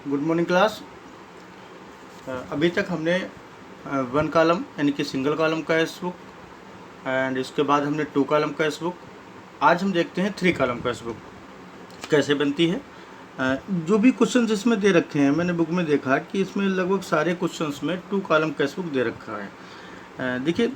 Good morning class. अभी तक हमने वन कॉलम यानी कि single column cash book and इसके बाद हमने टू कॉलम कैश बुक। आज हम देखते हैं थ्री कॉलम कैश बुक कैसे बनती है। जो भी क्वेश्चंस इसमें दे रखे हैं, मैंने बुक में देखा कि इसमें लगभग सारे क्वेश्चंस में टू कॉलम कैश बुक दे रखा है। देखिए,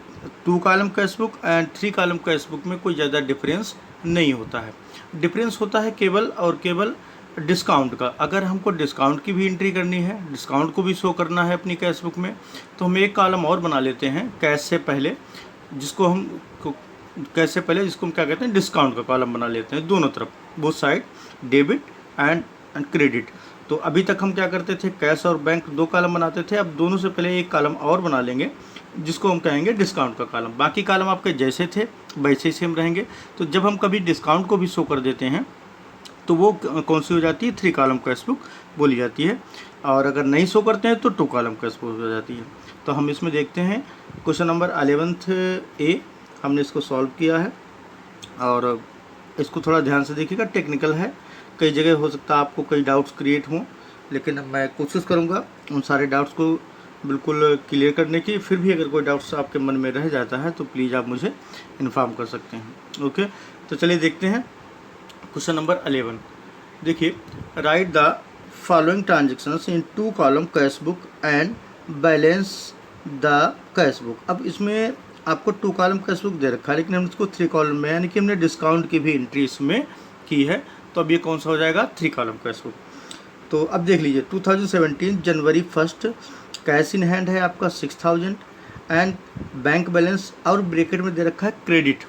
two column cash book and three column cash book में कोई ज़्यादा डिफरेंस नहीं होता है। डिफरेंस होता है केवल और केवल डिस्काउंट का। अगर हमको डिस्काउंट की भी एंट्री करनी है, डिस्काउंट को भी शो करना है अपनी कैश बुक में, तो हम एक कॉलम और बना लेते हैं कैश से पहले, जिसको हम क्या कहते हैं, डिस्काउंट का कॉलम बना लेते हैं। दोनों तरफ, both side, debit and credit. तो अभी तक हम क्या करते थे, कैश और बैंक दो कॉलम बनाते थे। अब दोनों से पहले एक कॉलम और बना लेंगे जिसको हम कहेंगे डिस्काउंट का कॉलम। बाकी कॉलम आपके जैसे थे वैसे ही सेम रहेंगे। तो जब हम कभी डिस्काउंट को भी शो कर देते हैं तो वो कौन सी हो जाती है, थ्री कॉलम कैश बुक बोली जाती है। और अगर नहीं शो करते हैं तो टू कॉलम कैश बुक हो जाती है। तो हम इसमें देखते हैं क्वेश्चन नंबर 11th ए, हमने इसको सॉल्व किया है और इसको थोड़ा ध्यान से देखिएगा, टेक्निकल है। कई जगह हो सकता है आपको कई डाउट्स क्रिएट हों, लेकिन मैं कोशिश करूँगा उन सारे डाउट्स को बिल्कुल क्लियर करने की। फिर भी अगर कोई डाउट्स आपके मन में रह जाता है तो प्लीज़ आप मुझे इन्फॉर्म कर सकते हैं। ओके, तो चलिए देखते हैं क्वेश्चन नंबर 11। देखिए, write the following transactions in two column cash book and balance the cash book. अब इसमें आपको टू कॉलम कैश बुक दे रखा है, लेकिन हमने इसको थ्री कॉलम में, यानी कि हमने डिस्काउंट की भी एंट्री इसमें की है। तो अब ये कौन सा हो जाएगा, थ्री कॉलम कैश बुक। तो अब देख लीजिए, 2017 जनवरी 1 कैश इन हैंड है आपका 6000 एंड बैंक बैलेंस, और ब्रैकेट में दे रखा है क्रेडिट,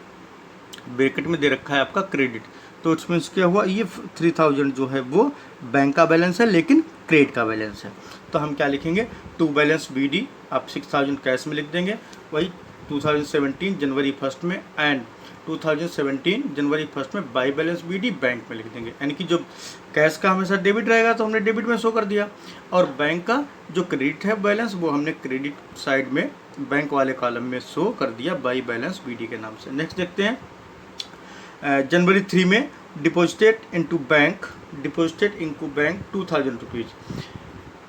ब्रैकेट में दे रखा है आपका क्रेडिट। तो इट्स मीन्स क्या हुआ, ये 3000 जो है वो बैंक का बैलेंस है लेकिन क्रेडिट का बैलेंस है। तो हम क्या लिखेंगे, टू बैलेंस बी डी, आप 6000 कैश में लिख देंगे, वही 2017 जनवरी 1 में, एंड 2017 जनवरी 1 में by balance b d bank में लिख देंगे। यानी कि जो कैश का हमेशा डेबिट रहेगा तो हमने डेबिट में शो कर दिया, और बैंक का जो क्रेडिट है बैलेंस वो हमने क्रेडिट साइड में बैंक वाले कॉलम में शो कर दिया बाई बैलेंस बी डी के नाम से। नेक्स्ट देखते हैं, जनवरी 3 में डिपॉजिटेड इनटू बैंक 2000 रुपीज़।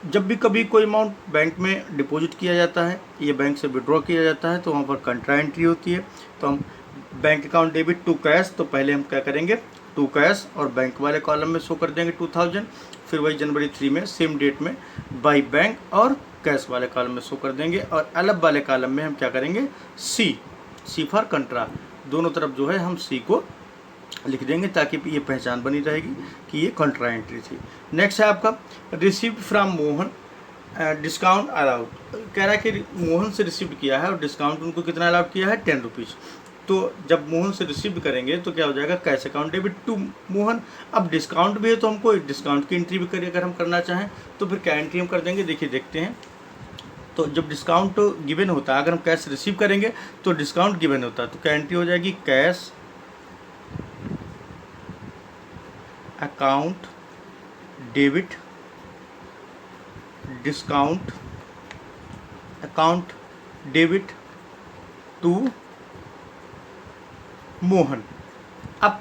जब भी कभी कोई अमाउंट बैंक में डिपॉजिट किया जाता है, ये बैंक से विड्रॉ किया जाता है, तो वहाँ पर कंट्रा एंट्री होती है। तो हम bank account debit to cash, तो पहले हम क्या करेंगे, टू कैश और बैंक वाले कॉलम में शो कर देंगे 2000। फिर वही जनवरी 3 में सेम डेट में बाई बैंक और कैश वाले कॉलम में शो कर देंगे, और अलग वाले कॉलम में हम क्या करेंगे, सी फॉर कंट्रा, दोनों तरफ जो है हम सी को लिख देंगे ताकि ये पहचान बनी रहेगी कि ये कंट्रा एंट्री थी। नेक्स्ट है आपका received from Mohan discount allowed. कह रहा है कि मोहन से रिसीव किया है और डिस्काउंट उनको कितना अलाउड किया है, 10 रुपीज़। तो जब मोहन से रिसीव करेंगे तो क्या हो जाएगा, cash account debit to Mohan. अब डिस्काउंट भी है तो हमको डिस्काउंट की एंट्री भी करें, अगर हम करना चाहें तो फिर क्या एंट्री हम कर देंगे, देखिए देखते हैं। तो जब डिस्काउंट गिवन होता है, अगर हम कैश रिसीव करेंगे तो डिस्काउंट गिवन होता है, तो क्या एंट्री हो जाएगी, cash account debit discount account debit to Mohan. अब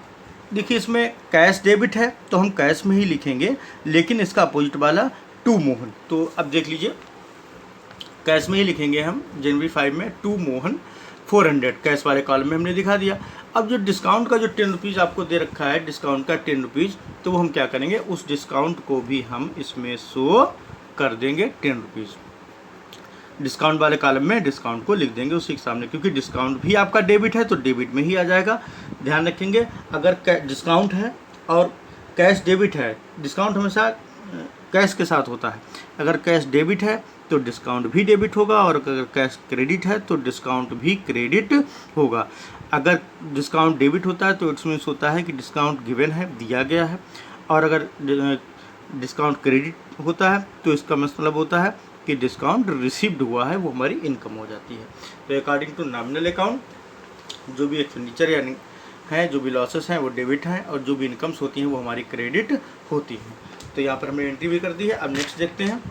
देखिए, इसमें कैश डेबिट है तो हम कैश में ही लिखेंगे, लेकिन इसका अपोजिट वाला टू मोहन। तो अब देख लीजिए, कैश में ही लिखेंगे हम जनवरी 5 में, टू मोहन 400 कैश वाले कॉलम में हमने दिखा दिया। अब जो डिस्काउंट का जो 10 रुपीज़ आपको दे रखा है, डिस्काउंट का 10 रुपीज़, तो वो हम क्या करेंगे, उस डिस्काउंट को भी हम इसमें शो कर देंगे 10 रुपीज़। डिस्काउंट वाले कॉलम में डिस्काउंट को लिख देंगे उसी के सामने, क्योंकि डिस्काउंट भी आपका डेबिट है तो डेबिट में ही आ जाएगा। ध्यान रखेंगे, अगर डिस्काउंट है और कैश डेबिट है, डिस्काउंट हमेशा कैश के साथ होता है। अगर कैश डेबिट है तो डिस्काउंट भी डेबिट होगा, और अगर कैश क्रेडिट है तो डिस्काउंट भी क्रेडिट होगा। अगर डिस्काउंट डेबिट होता है तो इट्स मीन्स होता है कि डिस्काउंट गिवन है, दिया गया है, और अगर डिस्काउंट क्रेडिट होता है तो इसका मतलब होता है कि डिस्काउंट रिसीव्ड हुआ है, वो हमारी इनकम हो जाती है। तो अकॉर्डिंग टू नॉमिनल अकाउंट जो भी एक्सपेंडिचर यानी है, जो भी लॉसेस हैं वो डेबिट हैं, और जो भी इनकम्स होती हैं वो हमारी क्रेडिट होती हैं। तो यहाँ पर हमने एंट्री भी कर दी है। अब नेक्स्ट देखते हैं,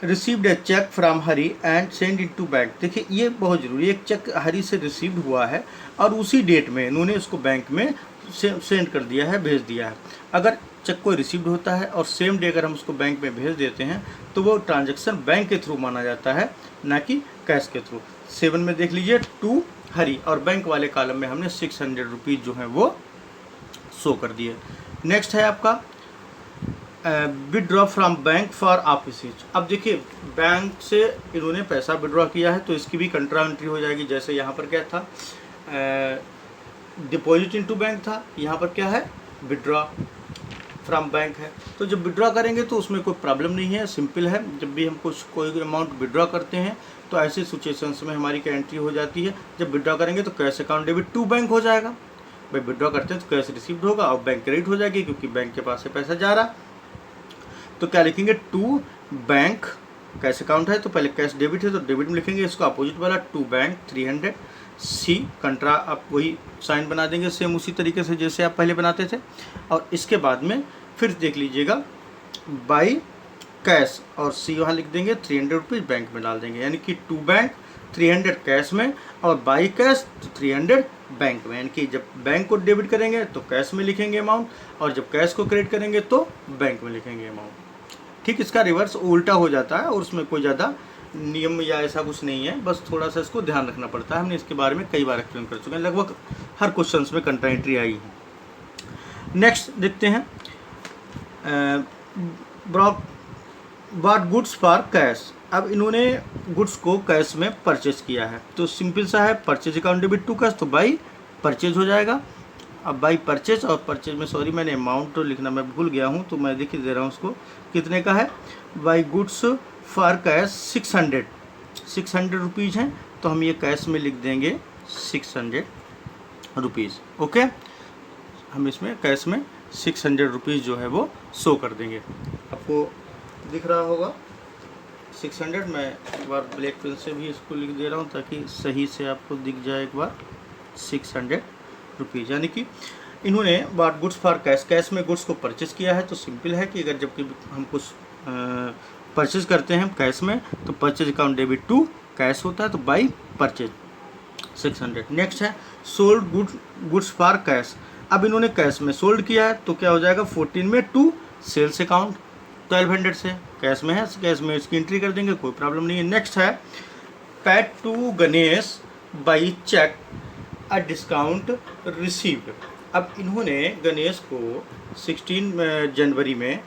received a cheque from Hari and send into bank. देखिए, ये बहुत ज़रूरी है, एक चेक हरी से रिसीव्ड हुआ है और उसी डेट में इन्होंने इसको बैंक में सेंड कर दिया है, भेज दिया है। अगर चेक को रिसीव्ड होता है और सेम डे अगर हम उसको बैंक में भेज देते हैं तो वो ट्रांजैक्शन बैंक के थ्रू माना जाता है, ना कि कैश के थ्रू। 7 में देख लीजिए टू हरी, और बैंक वाले कॉलम में हमने 600 रुपीज़ जो है वो शो कर दिए। नेक्स्ट है आपका withdraw from bank for office. अब देखिए बैंक से इन्होंने पैसा विदड्रॉ किया है तो इसकी भी कंट्रा एंट्री हो जाएगी। जैसे यहाँ पर क्या था, डिपॉजिट इनटू बैंक था, यहाँ पर क्या है, विदड्रॉ फ्रॉम बैंक है। तो जब विदड्रॉ करेंगे तो उसमें कोई प्रॉब्लम नहीं है, सिंपल है। जब भी हम कुछ कोई अमाउंट विदड्रॉ करते हैं तो ऐसी सिचुएशंस में हमारी क्या एंट्री हो जाती है, जब विदड्रॉ करेंगे तो cash account debit to bank हो जाएगा। भाई विदड्रॉ करते हैं तो कैश रिसीव्ड होगा और बैंक क्रेडिट हो जाएगी, क्योंकि बैंक के पास से पैसा जा रहा। तो क्या लिखेंगे, टू बैंक, कैश अकाउंट है तो पहले कैश डेबिट है तो डेबिट में लिखेंगे, इसको अपोजिट वाला टू बैंक 300 सी कंट्रा, आप वही साइन बना देंगे सेम उसी तरीके से जैसे आप पहले बनाते थे। और इसके बाद में फिर देख लीजिएगा बाई कैश, और सी वहाँ लिख देंगे, 300 रुपीज़ बैंक में डाल देंगे, यानी कि टू बैंक 300 कैश में और बाई कैश 300 बैंक में। यानी कि जब बैंक को डेबिट करेंगे तो कैश में लिखेंगे अमाउंट, और जब कैश को क्रेडिट करेंगे तो बैंक में लिखेंगे अमाउंट। ठीक, इसका रिवर्स उल्टा हो जाता है और उसमें कोई ज़्यादा नियम या ऐसा कुछ नहीं है, बस थोड़ा सा इसको ध्यान रखना पड़ता है। हमने इसके बारे में कई बार एक्सप्लेन कर चुके हैं, लगभग हर क्वेश्चन में कंट्रा एंट्री आई है। नेक्स्ट देखते हैं, बॉट गुड्स फॉर कैश। अब इन्होंने गुड्स को कैश में परचेज किया है तो सिंपल सा है, purchase account debit to cash, तो बाई परचेज हो जाएगा। अब बाई परचेज, और परचेज में सॉरी मैंने अमाउंट तो लिखना मैं भूल गया हूँ तो मैं लिख दे रहा हूँ उसको, कितने का है, by goods for cash 600 rupees हैं तो हम ये कैश में लिख देंगे 600 रुपीज़। ओके, हम इसमें कैश में 600 रुपीज़ जो है वो शो कर देंगे। आपको दिख रहा होगा 600, मैं एक बार ब्लैक पेन से भी इसको लिख दे रहा हूँ ताकि सही से आपको दिख जाए एक बार, 600 रुपीज़। यानी कि इन्होंने bought goods for cash, cash में गुड्स को परचेज किया है। तो सिंपल है कि अगर जबकि हम कुछ परचेज करते हैं कैश में तो purchase account debit to cash होता है, तो बाई परचेज 600। नेक्स्ट है सोल्ड गुड्स फॉर कैश। अब इन्होंने कैश में सोल्ड किया है तो क्या हो जाएगा, 14 में टू सेल्स अकाउंट 1200 से, कैश में है, कैश में इसकी एंट्री कर देंगे, कोई प्रॉब्लम नहीं है। नेक्स्ट है paid to Ganesh by cheque a discount received. अब इन्होंने गणेश को 16 जनवरी में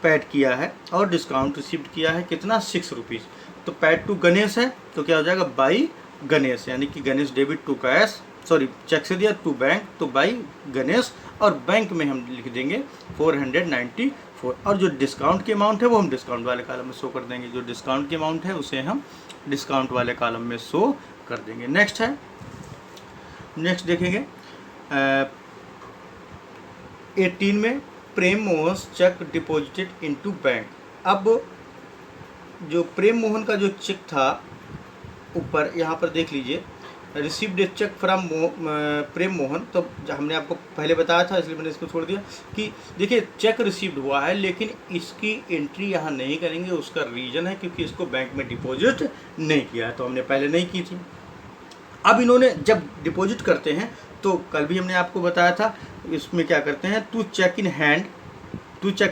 पैड किया है और डिस्काउंट रिसीव्ड किया है, कितना, 6 रुपीज़। तो पैड टू गणेश है तो क्या हो जाएगा, बाई गणेश, यानी कि Ganesh debit to cash, sorry cheque से दिया टू बैंक तो बाई गणेश, और बैंक में हम लिख देंगे 494। और जो डिस्काउंट की अमाउंट है वो हम डिस्काउंट वाले कॉलम में शो कर देंगे, जो डिस्काउंट की अमाउंट है उसे हम डिस्काउंट वाले कॉलम में शो कर देंगे। नेक्स्ट है, नेक्स्ट देखेंगे 18 में Prem Mohan cheque deposited into bank. अब जो प्रेम मोहन का जो चेक था ऊपर यहाँ पर देख लीजिए, रिसीव्ड ए चेक फ्रॉम प्रेम मोहन, तो हमने आपको पहले बताया था इसलिए मैंने इसको छोड़ दिया कि देखिए चेक रिसीव्ड हुआ है लेकिन इसकी एंट्री यहाँ नहीं करेंगे। उसका रीज़न है क्योंकि इसको बैंक में डिपॉजिट नहीं किया है, तो हमने पहले नहीं की थी। अब इन्होंने जब डिपॉजिट करते हैं तो कल भी हमने आपको बताया था इसमें क्या करते हैं, टू चेक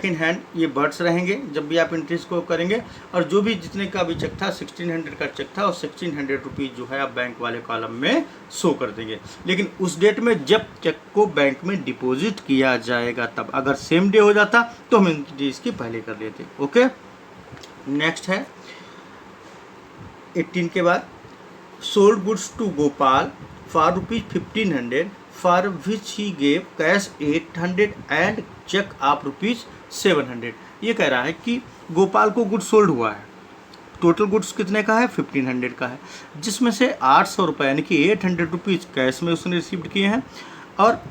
इन हैंड, ये वर्ड्स रहेंगे जब भी आप एंट्रीज को करेंगे। और जो भी जितने का भी चेक था 1600 का चेक था और 1600 रुपीज़ जो है आप बैंक वाले कॉलम में शो कर देंगे। लेकिन उस डेट में जब चेक को बैंक में डिपॉजिट किया जाएगा तब, अगर सेम डे हो जाता तो हम एंट्रीज की पहले कर लेते। ओके, नेक्स्ट है 18 के बाद sold goods to Gopal for ₹1500 for which he gave cash 800 and cheque of ₹700। ये कह रहा है कि गोपाल को गुड्स सोल्ड हुआ है, टोटल गुड्स कितने का है, 1500 का है, जिसमें से 800 रुपये यानी कि 800 रुपीज़ कैश में उसने रिसीव्ड किए हैं और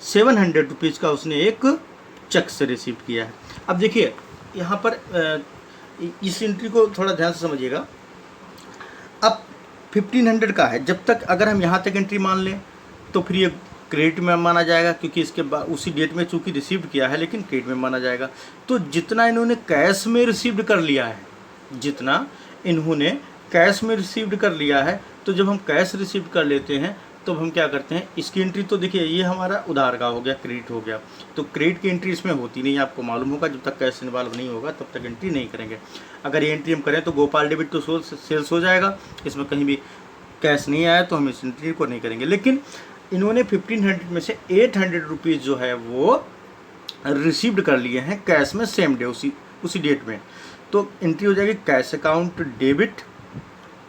700 रुपीज़ का उसने एक चेक से रिसीव किया है। अब देखिए यहाँ पर इस एंट्री को थोड़ा ध्यान से समझिएगा। अब 1500 का है, जब तक अगर हम यहाँ तक एंट्री मान लें तो फिर ये क्रेडिट में माना जाएगा क्योंकि इसके बाद उसी डेट में चूँकि रिसीव्ड किया है लेकिन क्रेडिट में माना जाएगा। तो जितना इन्होंने कैश में रिसीव्ड कर लिया है, जितना इन्होंने कैश में रिसीव्ड कर लिया है, तो जब हम कैश रिसीव्ड कर लेते हैं तो हम क्या करते हैं, इसकी एंट्री तो देखिए ये हमारा उधार का हो गया, क्रेडिट हो गया, तो क्रेडिट की एंट्री इसमें होती नहीं है, आपको मालूम होगा। जब तक कैश इन्वॉल्व नहीं होगा तब तक एंट्री नहीं करेंगे। अगर ये एंट्री हम करें तो गोपाल डेबिट टू सेल्स हो जाएगा, इसमें कहीं भी कैश नहीं आया तो हम इस एंट्री को नहीं करेंगे। लेकिन इन्होंने 1500 में से 800 रुपीज़ जो है वो रिसीव्ड कर लिए हैं कैश में सेम डे, उसी डेट में। तो एंट्री हो जाएगी cash account debit,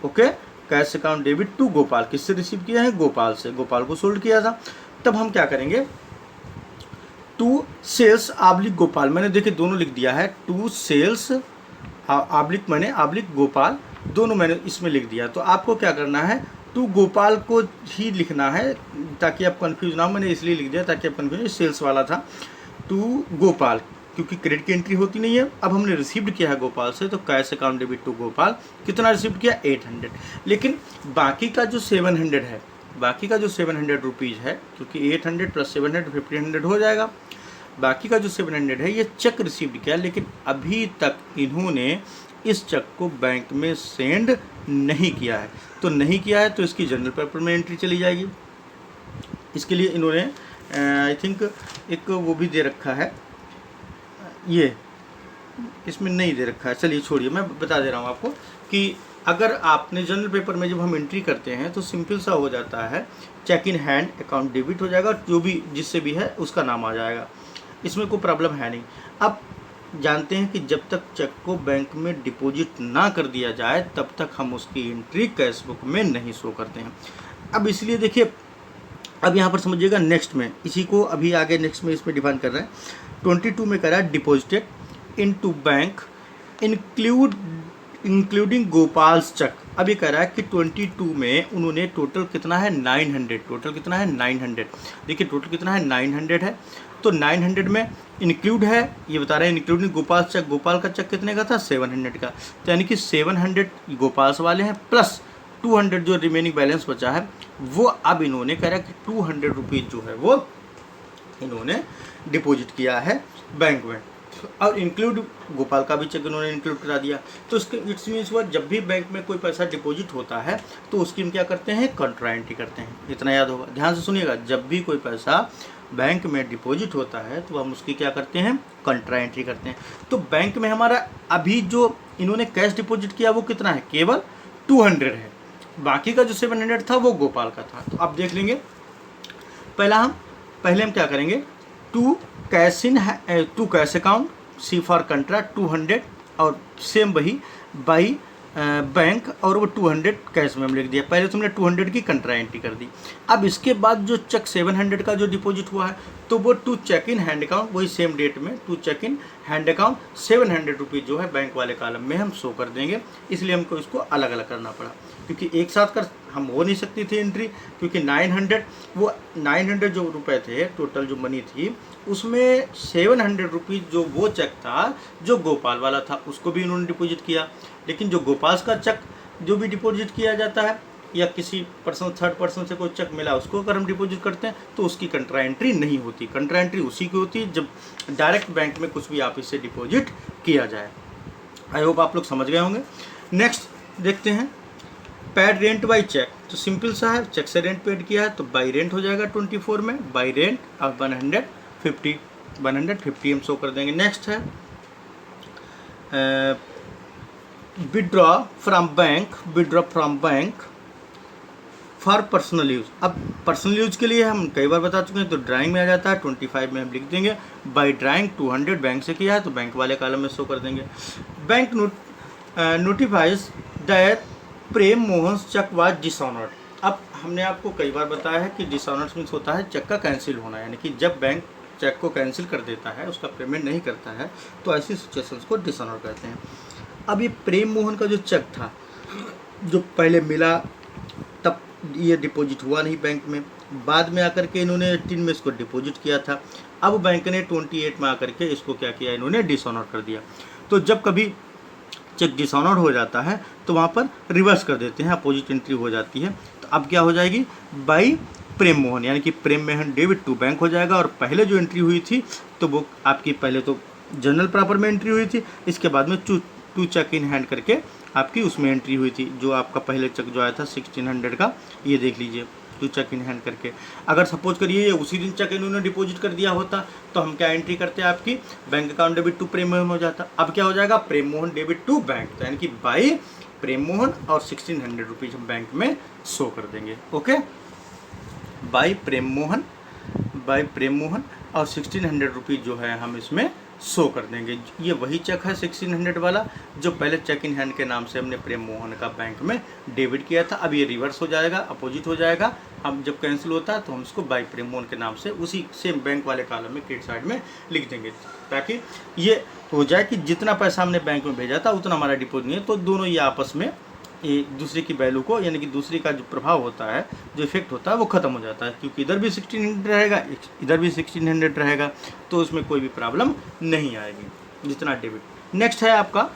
okay, cash account debit to Gopal. किससे रिसीव किया है? गोपाल से, गोपाल को सोल्ड किया था। तब हम क्या करेंगे, टू सेल्स आब्लिक गोपाल, मैंने देखिए दोनों लिख दिया है, टू सेल्स आब्लिक मैंने आब्लिक गोपाल, दोनों मैंने इसमें लिख दिया। तो आपको क्या करना है, टू गोपाल को ही लिखना है ताकि आप कंफ्यूज ना हो। मैंने इसलिए लिख दिया ताकि आप कंफ्यूज, सेल्स वाला था, टू गोपाल, क्योंकि क्रेडिट की एंट्री होती नहीं है। अब हमने रिसीव्ड किया है गोपाल से, तो cash account debit to Gopal, कितना रिसीव्ड किया? 800। लेकिन बाकी का जो 700 है, बाकी का जो 700 रुपीज़ है, क्योंकि 800 प्लस 700 1500 हो जाएगा, बाकी का जो 700 है ये चेक रिसीव्ड किया, लेकिन अभी तक इन्होंने इस चेक को बैंक में सेंड नहीं किया है। तो नहीं किया है तो इसकी जनरल पेपर में एंट्री चली जाएगी। इसके लिए इन्होंने आई थिंक एक वो भी दे रखा है, ये इसमें नहीं दे रखा है, चलिए छोड़िए, मैं बता दे रहा हूँ आपको कि अगर आपने जनरल पेपर में जब हम एंट्री करते हैं तो सिंपल सा हो जाता है, cheque in hand account debit हो जाएगा, जो भी जिससे भी है उसका नाम आ जाएगा, इसमें कोई प्रॉब्लम है नहीं। अब जानते हैं कि जब तक चेक को बैंक में डिपॉजिट ना कर दिया जाए तब तक हम उसकी एंट्री कैश बुक में नहीं शो करते हैं। अब इसलिए देखिए, अब यहाँ पर समझिएगा, नेक्स्ट में इसी को अभी आगे नेक्स्ट में इसमें डिफाइन कर रहे हैं। 22 में कह रहा है deposited into bank including Gopal's cheque. अब ये कह रहा है कि 22 में उन्होंने टोटल कितना है 900, टोटल कितना है 900। देखिए टोटल कितना है 900 है, तो 900 में इंक्लूड है, ये बता रहे हैं इंक्लूडिंग गोपाल चेक, गोपाल का चेक कितने का था 700 का, तो यानी कि 700 गोपाल्स वाले हैं प्लस 200 जो रिमेनिंग बैलेंस बचा है वो अब इन्होंने कह रहा है कि 200 रुपीज़ जो है वो इन्होंने डिपॉजिट किया है बैंक में, और इंक्लूड गोपाल का भी चेक इन्होंने इंक्लूड करा दिया। तो इसके इट्स मीन्स हुआ जब भी बैंक में कोई पैसा डिपॉजिट होता है तो उसकी हम क्या करते हैं, कंट्रा एंट्री करते हैं। इतना याद होगा, ध्यान से सुनिएगा, जब भी कोई पैसा बैंक में डिपॉजिट होता है तो हम उसकी क्या करते हैं, कंट्रा एंट्री करते हैं। तो बैंक में हमारा अभी जो इन्होंने कैश डिपॉजिट किया वो कितना है, केवल 200 है, बाकी का जो 700 था वो गोपाल का था। तो अब देख लेंगे, पहले हम क्या करेंगे, to cash account, C for contra 200, और सेम वही बाई बैंक, और वो 200 कैश में हम लिख दिया। पहले तुमने 200 की कंट्रा एंट्री कर दी। अब इसके बाद जो चेक 700 का जो डिपॉजिट हुआ है तो वो to cheque in hand account, वही सेम डेट में to cheque in hand account 700 rupees जो है बैंक वाले कॉलम में हम शो कर देंगे। इसलिए हमको इसको अलग अलग करना पड़ा, क्योंकि एक साथ कर हम हो नहीं सकती थी एंट्री, क्योंकि 900 जो रुपए थे, टोटल जो मनी थी, उसमें 700 रुपीज़ जो वो चेक था जो गोपाल वाला था उसको भी उन्होंने डिपॉजिट किया। लेकिन जो गोपाल का चेक जो भी डिपॉजिट किया जाता है या किसी पर्सन थर्ड पर्सन से कोई चेक मिला उसको अगर हम डिपॉजिट करते हैं तो उसकी कंट्रा एंट्री नहीं होती। कंट्रा एंट्री उसी की होती है जब डायरेक्ट बैंक में कुछ भी आप इससे डिपॉजिट किया जाए। आई होप आप लोग समझ गए होंगे। नेक्स्ट देखते हैं, पेड रेंट बाई चेक। तो सिंपल सा है, चेक से रेंट पेड किया है तो बाई रेंट हो जाएगा 24 में, बाई रेंट अब 150 हम शो कर देंगे। नेक्स्ट है withdraw from bank for personal use. अब पर्सनल यूज़ के लिए हम कई बार बता चुके हैं, तो ड्राइंग में आ जाता है, 25 में हम लिख देंगे बाई ड्राइंग 200 बैंक से किया है तो बैंक वाले कॉलम में शो कर देंगे। Bank notifies that Prem Mohan cheque was dishonoured. अब हमने आपको कई बार बताया है कि डिसऑनर्ड मीन्स होता है चेक का कैंसिल होना, यानी कि जब बैंक चेक को कैंसिल कर देता है, उसका पेमेंट नहीं करता है, तो ऐसी सिचुएशंस को डिसऑनर कहते हैं। अब ये प्रेम मोहन का जो चेक था जो पहले मिला तब ये डिपॉजिट हुआ नहीं बैंक में, बाद में आकर के इन्होंने 18 में इसको डिपॉजिट किया था, अब बैंक ने 28 में आकर के इसको क्या किया, इन्होंने डिसऑनर कर दिया। तो जब कभी चेक डिसऑनर हो जाता है तो वहाँ पर रिवर्स कर देते हैं, अपोजिट एंट्री हो जाती है। तो अब क्या हो जाएगी, बाई प्रेम मोहन, यानी कि प्रेम मोहन डेबिट टू बैंक हो जाएगा। और पहले जो एंट्री हुई थी तो वो आपकी पहले तो जनरल प्रॉपर में एंट्री हुई थी, इसके बाद में टू चेक इन हैंड करके आपकी उसमें एंट्री हुई थी, जो आपका पहले चेक जो आया था 1600 का, ये देख लीजिए, जो चेक इन हैंड करके। अगर सपोज करिए ये उसी दिन चेक इन्होंने डिपॉजिट कर दिया होता तो हम क्या एंट्री करते हैं, आपकी बैंक अकाउंट डेबिट टू प्रेम मोहन हो जाता। अब क्या हो जाएगा, प्रेम मोहन डेबिट टू बैंक, तो यानी कि बाई प्रेम मोहन और 1600 रुपीज़ हम बैंक में शो कर देंगे। ओके, बाई प्रेम मोहन और 1600 रुपीज़ जो है हम इसमें शो कर देंगे। ये वही चेक है 1600 वाला जो पहले चेक इन हैंड के नाम से हमने प्रेम मोहन का बैंक में डेबिट किया था। अब ये रिवर्स हो जाएगा, अपोजिट हो जाएगा। हम जब कैंसिल होता है तो हम इसको बाई प्रेम मोहन के नाम से उसी सेम बैंक वाले कॉलम में क्रेडिट साइड में लिख देंगे, ताकि ये हो जाए कि जितना पैसा हमने बैंक में भेजा था उतना हमारा डिपॉजिट नहीं है। तो दोनों ये आपस में एक दूसरे की वैल्यू को, यानी कि दूसरे का जो प्रभाव होता है, जो इफेक्ट होता है वो ख़त्म हो जाता है, क्योंकि इधर भी 1600 रहेगा, इधर भी 1600 रहेगा, तो उसमें कोई भी प्रॉब्लम नहीं आएगी जितना डेबिट। नेक्स्ट है आपका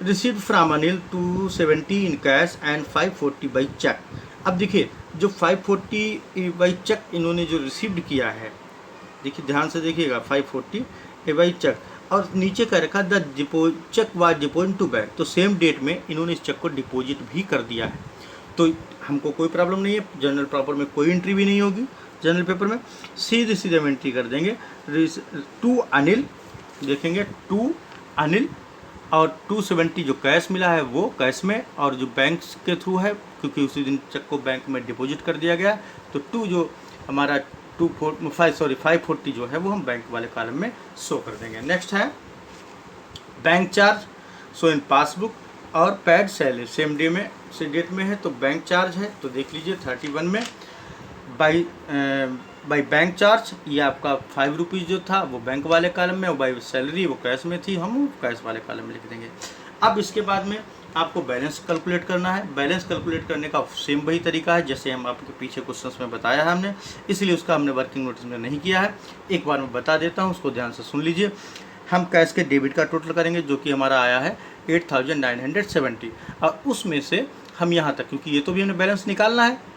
received from Anil 270 in cash and 540 by cheque. अब देखिए जो 540 बाई चेक इन्होंने जो रिसीव्ड किया है, देखिए ध्यान से देखिएगा, 540 बाई चेक, और नीचे का रखा the cheque was deposit to bank, तो सेम डेट में इन्होंने इस चेक को डिपॉजिट भी कर दिया है, तो हमको कोई प्रॉब्लम नहीं है। जनरल पेपर में कोई एंट्री भी नहीं होगी, जनरल पेपर में सीधे हम एंट्री कर देंगे टू अनिल, देखेंगे टू अनिल, और 270 जो कैश मिला है वो कैश में, और जो बैंक के थ्रू है क्योंकि उसी दिन चेक को बैंक में डिपॉजिट कर दिया गया, तो टू जो हमारा 540 जो है वो हम बैंक वाले कॉलम में शो कर देंगे। नेक्स्ट है bank charge show in passbook और पैड सैलरी, सेम डे में से डेट में है, तो बैंक चार्ज है, तो देख लीजिए 31 में बाई बैंक चार्ज, ये आपका 5 रुपीज़ जो था वो बैंक वाले कॉलम में, और बाई सैलरी वो कैश में थी, हम कैश वाले कॉलम में लिख देंगे। अब इसके बाद में आपको बैलेंस कैलकुलेट करना है। बैलेंस कैलकुलेट करने का सेम वही तरीका है जैसे हम आपके पीछे क्वेश्चंस में बताया है हमने, इसलिए उसका हमने वर्किंग नोट्स में नहीं किया है। एक बार मैं बता देता हूँ, उसको ध्यान से सुन लीजिए। हम कैश के डेबिट का टोटल करेंगे जो कि हमारा आया है 8970, और उसमें से हम यहाँ तक, क्योंकि ये तो भी हमें बैलेंस निकालना है,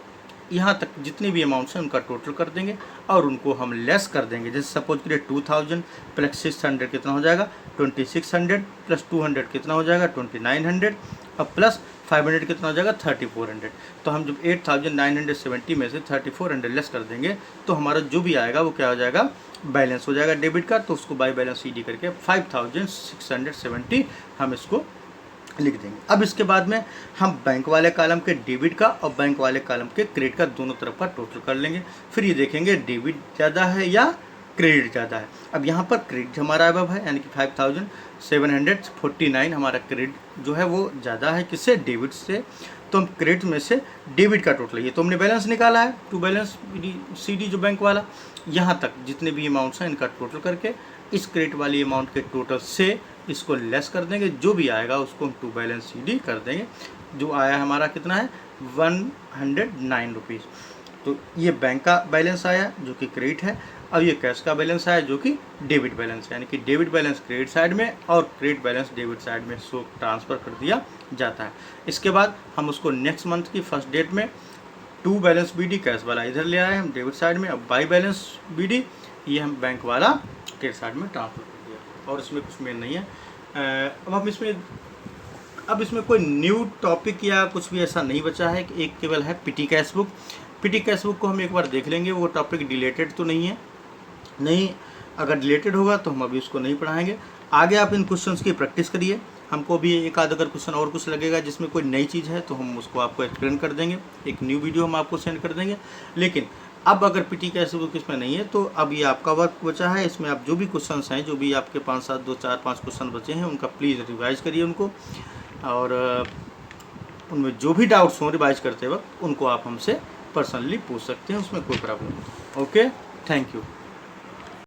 यहाँ तक जितने भी अमाउंट्स हैं उनका टोटल कर देंगे और उनको हम लेस कर देंगे। जैसे सपोज करिए 2000 प्लस 600 कितना हो जाएगा 2600, प्लस 200 कितना हो जाएगा 2900, और प्लस 500 कितना हो जाएगा 3400। तो हम जब 8970 में से 3400 लेस कर देंगे तो हमारा जो भी आएगा वो क्या हो जाएगा, बैलेंस हो जाएगा डेबिट का, तो उसको बाई बैलेंस CD करके 5670 हम इसको लिख देंगे। अब इसके बाद में हम बैंक वाले कॉलम के डेबिट का और बैंक वाले कॉलम के क्रेडिट का दोनों तरफ का टोटल कर लेंगे, फिर ये देखेंगे डेबिट ज़्यादा है या क्रेडिट ज़्यादा है। अब यहाँ पर क्रेडिट हमारा अब है, यानी कि 5749 हमारा क्रेडिट जो है वो ज़्यादा है, किससे, डेबिट से, तो हम क्रेडिट में से डेबिट का टोटल, ये तो हमने बैलेंस निकाला है टू बैलेंस CD जो बैंक वाला, यहाँ तक जितने भी अमाउंट्स हैं इनका टोटल करके इस क्रेडिट वाली अमाउंट के टोटल से इसको लेस कर देंगे, जो भी आएगा उसको हम टू बैलेंस CD कर देंगे। जो आया हमारा कितना है 109 रुपीज़, तो ये बैंक का बैलेंस आया जो कि क्रेडिट है, और ये कैश का बैलेंस आया जो कि डेबिट बैलेंस है, यानी कि डेबिट बैलेंस क्रेडिट साइड में और क्रेडिट बैलेंस डेबिट साइड में सो ट्रांसफ़र कर दिया जाता है। इसके बाद हम उसको नेक्स्ट मंथ की फर्स्ट डेट में टू बैलेंस BD कैश वाला इधर ले आए हम डेबिट साइड में, अब बाई बैलेंस BD ये हम बैंक वाला क्रेडिट साइड में ट्रांसफ़र कर दिया, और इसमें कुछ मेन नहीं है। अब इसमें कोई न्यू टॉपिक या कुछ भी ऐसा नहीं बचा है, एक केवल है पिटी कैश बुक। पिटी कैश बुक को हम एक बार देख लेंगे, वो टॉपिक डिलेटेड तो नहीं है, नहीं, अगर डिलेटेड होगा तो हम अभी उसको नहीं पढ़ाएंगे। आगे आप इन क्वेश्चंस की प्रैक्टिस करिए, हमको भी एक आध अगर क्वेश्चन और कुछ लगेगा जिसमें कोई नई चीज़ है तो हम उसको आपको एक्सप्लेन कर देंगे, एक न्यू वीडियो हम आपको सेंड कर देंगे। लेकिन अब अगर पिटी कैश बुक इसमें नहीं है तो अब ये आपका वर्क बचा है, इसमें आप जो भी क्वेश्चंस हैं, जो भी आपके 2 4 5 क्वेश्चन बचे हैं उनका प्लीज़ रिवाइज करिए उनको, और उनमें जो भी डाउट्स हों रिवाइज करते वक्त उनको आप हमसे पर्सनली पूछ सकते हैं, उसमें कोई प्रॉब्लम नहीं। Okay, thank you.